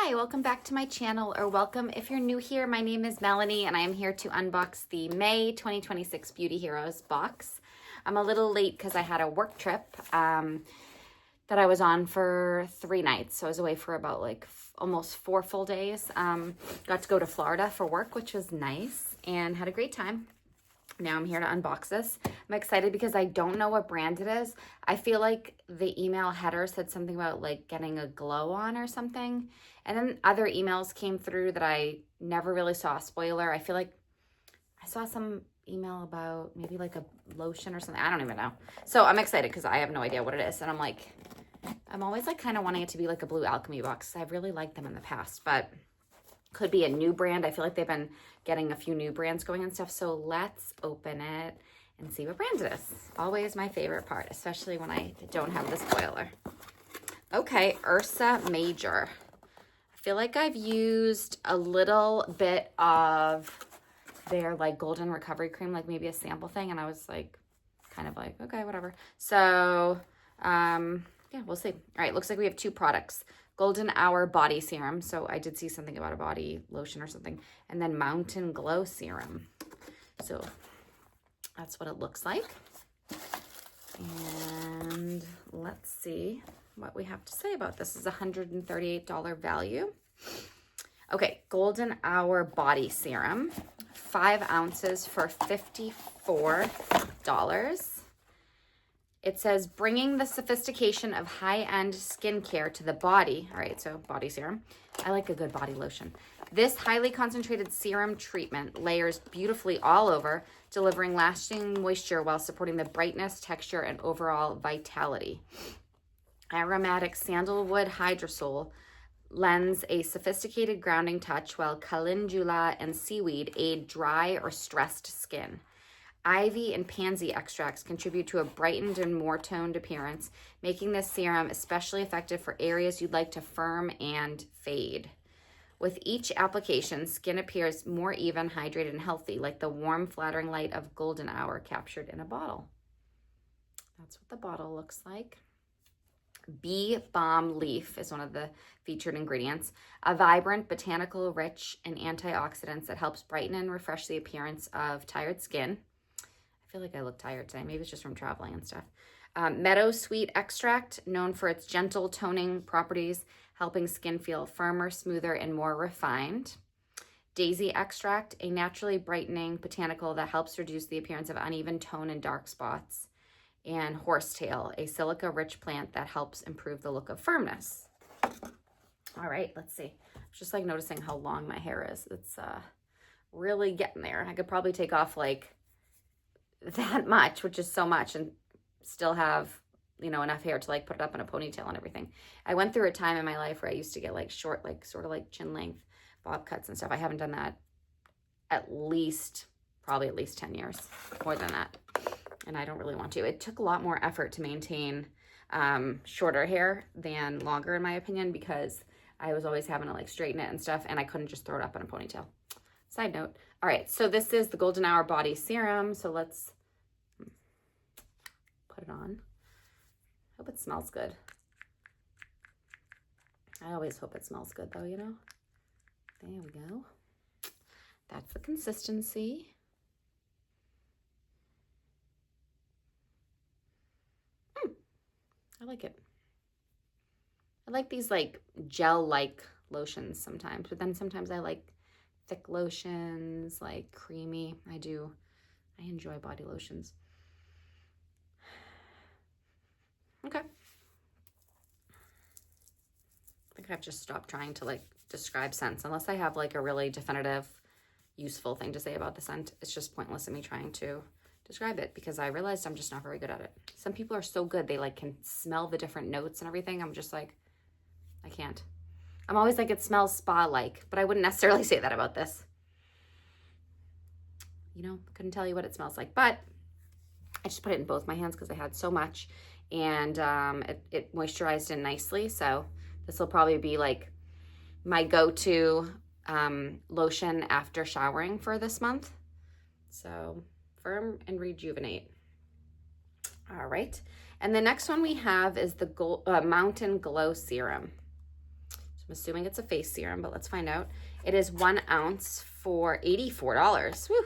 Hi, welcome back to my channel, or welcome if you're new here. My name is Melanie and I am here to unbox the May 2026 Beauty Heroes box. I'm a little late because I had a work trip that I was on for 3 nights. So I was away for about almost 4 full days. Got to go to Florida for work, which was nice, and had a great time. Now I'm here to unbox this. I'm excited because I don't know what brand it is. I feel like the email header said something about like getting a glow on or something. And then other emails came through that I never really saw a spoiler. I feel like I saw some email about maybe like a lotion or something. I don't even know. So I'm excited because I have no idea what it is. And I'm always like kind of wanting it to be like a Blue Alchemy box. I've really liked them in the past, but could be a new brand. I feel like they've been getting a few new brands going and stuff. So let's open it and see what brand it is. Always my favorite part, especially when I don't have the spoiler. Okay, Ursa Major. I feel like I've used a little bit of their like golden recovery cream, like maybe a sample thing. And I was like, kind of like, okay, whatever. So, yeah, we'll see. All right, looks like we have 2 products. Golden Hour Body Serum. So I did see something about a body lotion or something. And then Mountain Glow Serum. So that's what it looks like. And let's see what we have to say about this. This is a $138 value. Okay, Golden Hour Body Serum. 5 ounces for $54. It says, bringing the sophistication of high-end skincare to the body. All right, so body serum. I like a good body lotion. This highly concentrated serum treatment layers beautifully all over, delivering lasting moisture while supporting the brightness, texture, and overall vitality. Aromatic sandalwood hydrosol lends a sophisticated grounding touch, while calendula and seaweed aid dry or stressed skin. Ivy and pansy extracts contribute to a brightened and more toned appearance, making this serum especially effective for areas you'd like to firm and fade. With each application, skin appears more even, hydrated, and healthy, like the warm, flattering light of Golden Hour captured in a bottle. That's what the bottle looks like. Bee Balm Leaf is one of the featured ingredients. A vibrant, botanical, rich in antioxidants that helps brighten and refresh the appearance of tired skin. I feel like I look tired today. Maybe it's just from traveling and stuff. Meadow Sweet Extract, known for its gentle toning properties, helping skin feel firmer, smoother, and more refined. Daisy Extract, a naturally brightening botanical that helps reduce the appearance of uneven tone and dark spots. And Horsetail, a silica-rich plant that helps improve the look of firmness. All right, let's see. I'm just like noticing how long my hair is. It's really getting there. I could probably take off like that much, which is so much, and still have, you know, enough hair to like put it up in a ponytail and everything. I went through a time in my life where I used to get like short, like sort of like chin length bob cuts and stuff. I haven't done that probably at least 10 years, more than that. And I don't really want to. It took a lot more effort to maintain shorter hair than longer, in my opinion, because I was always having to like straighten it and stuff, and I couldn't just throw it up in a ponytail. Side note. All right, so this is the Golden Hour Body Serum. So let's put it on. Hope it smells good. I always hope it smells good though, you know? There we go. That's the consistency. I like it. I like these like gel-like lotions sometimes, but then sometimes I like thick lotions, like creamy. I enjoy body lotions. Okay. I think I've just stopped trying to like describe scents. Unless I have like a really definitive, useful thing to say about the scent, it's just pointless in me trying to describe it, because I realized I'm just not very good at it. Some people are so good, they like can smell the different notes and everything. I'm just like, I can't. I'm always like, it smells spa-like, but I wouldn't necessarily say that about this. You know, couldn't tell you what it smells like, but I just put it in both my hands because I had so much, and it moisturized in nicely. So this will probably be like my go-to lotion after showering for this month. So firm and rejuvenate. All right. And the next one we have is the Mountain Glow Serum. So I'm assuming it's a face serum, but let's find out. It is 1 ounce for $84. Woo!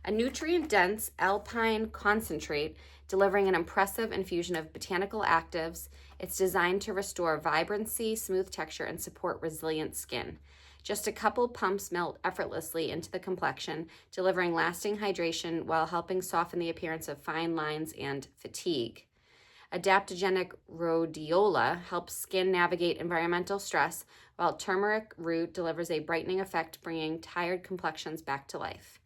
A nutrient-dense alpine concentrate delivering an impressive infusion of botanical actives. It's designed to restore vibrancy, smooth texture, and support resilient skin. Just a couple pumps melt effortlessly into the complexion, delivering lasting hydration while helping soften the appearance of fine lines and fatigue. Adaptogenic rhodiola helps skin navigate environmental stress, while turmeric root delivers a brightening effect, bringing tired complexions back to life.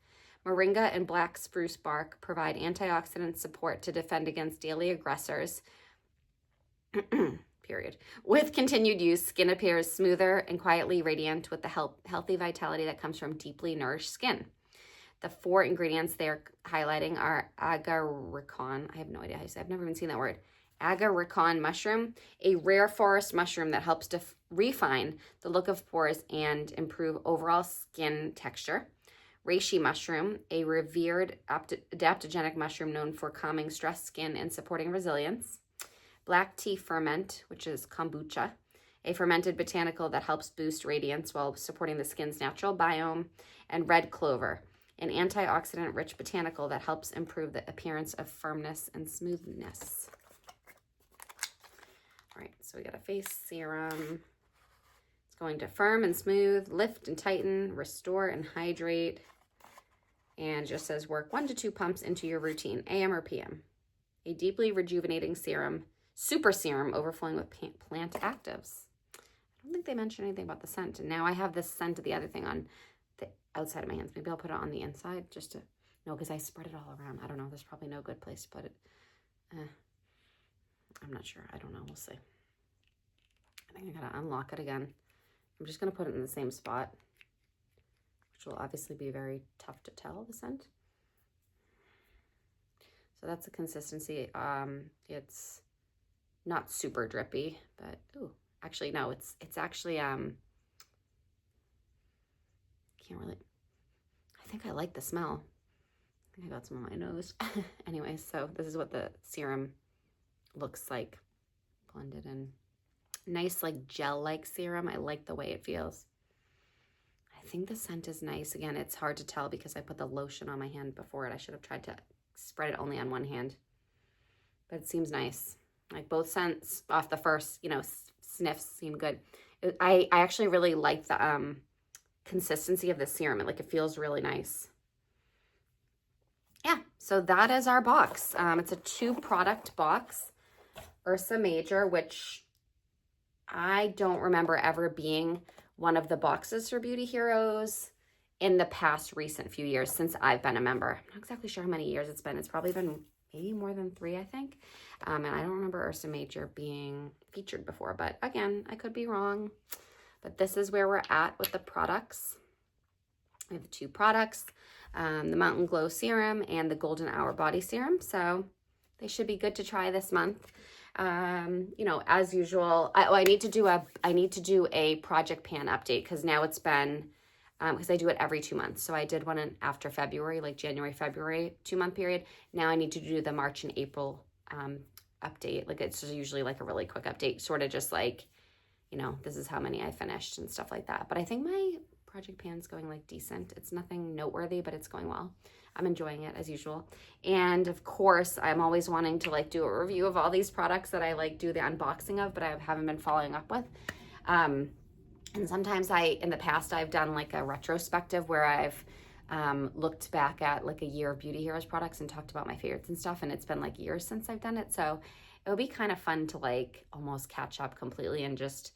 Moringa and black spruce bark provide antioxidant support to defend against daily aggressors. Period. With continued use, skin appears smoother and quietly radiant with the healthy vitality that comes from deeply nourished skin. The 4 ingredients they're highlighting are agarikon. I have no idea how to say it. I've never even seen that word. Agarikon mushroom, a rare forest mushroom that helps to refine the look of pores and improve overall skin texture. Reishi mushroom, a revered adaptogenic mushroom known for calming stressed skin and supporting resilience. Black tea ferment, which is kombucha, a fermented botanical that helps boost radiance while supporting the skin's natural biome. And red clover, an antioxidant-rich botanical that helps improve the appearance of firmness and smoothness. All right, so we got a face serum. It's going to firm and smooth, lift and tighten, restore and hydrate. And just says work 1 to 2 pumps into your routine, AM or PM. A deeply rejuvenating serum, super serum overflowing with plant actives. I don't think they mentioned anything about the scent. And now I have this scent of the other thing on the outside of my hands. Maybe I'll put it on the inside just to, no, because I spread it all around. I don't know. There's probably no good place to put it. I'm not sure. I don't know. We'll see. I think I gotta unlock it again. I'm just gonna put it in the same spot, which will obviously be very tough to tell, the scent. So that's the consistency. It's not super drippy, but ooh, actually no, it's actually can't really. I think I like the smell. I think I got some on my nose. Anyway, so this is what the serum looks like, blended in. Nice, like gel-like serum. I like the way it feels. I think the scent is nice. Again, it's hard to tell because I put the lotion on my hand before it. I should have tried to spread it only on one hand, but it seems nice. Like both scents off the first, sniffs seem good. I actually really like the consistency of the serum. It feels really nice. Yeah, so that is our box. It's a 2-product box. Ursa Major, which I don't remember ever being one of the boxes for Beauty Heroes in the past recent few years since I've been a member. I'm not exactly sure how many years it's been. It's probably been maybe more than 3, I think. And I don't remember Ursa Major being featured before, but again, I could be wrong. But this is where we're at with the products. We have 2 products, the Mountain Glow Serum and the Golden Hour Body Serum. So they should be good to try this month. As usual, I need to do a Project Pan update because now it's been, because I do it every 2 months. So I did one after February, like January, February 2-month period. Now I need to do the March and April update. It's usually a really quick update, sort of just this is how many I finished and stuff like that. But I think my Project Pan's going decent. It's nothing noteworthy, but it's going well. I'm enjoying it as usual. And of course, I'm always wanting to do a review of all these products that I do the unboxing of, but I haven't been following up with. And sometimes in the past, I've done a retrospective where I've looked back at a year of Beauty Heroes products and talked about my favorites and stuff. And it's been years since I've done it. So it would be kind of fun to almost catch up completely and just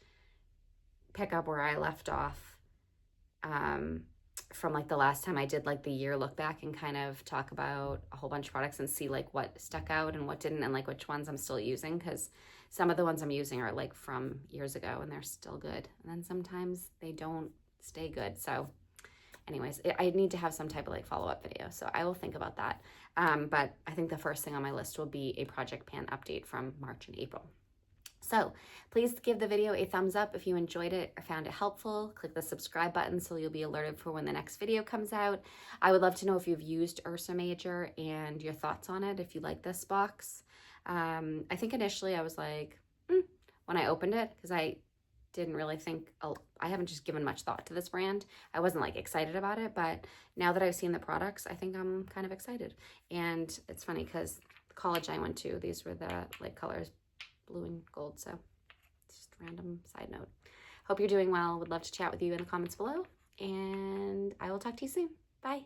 pick up where I left off. From the last time I did the year look back and kind of talk about a whole bunch of products and see what stuck out and what didn't and which ones I'm still using, because some of the ones I'm using are from years ago and they're still good, and then sometimes they don't stay good. So anyways, I need to have some type of follow-up video, so I will think about that. But I think the first thing on my list will be a Project Pan update from March and April. So please give the video a thumbs up if you enjoyed it or found it helpful. Click the subscribe button so you'll be alerted for when the next video comes out. I would love to know if you've used Ursa Major and your thoughts on it, if you like this box. I think initially I was when I opened it, because I didn't really think, I haven't just given much thought to this brand. I wasn't like excited about it, but now that I've seen the products, I think I'm kind of excited. And it's funny because the college I went to, these were the like colors, blue and gold. So just random side note. Hope you're doing well. Would love to chat with you in the comments below, and I will talk to you soon. Bye.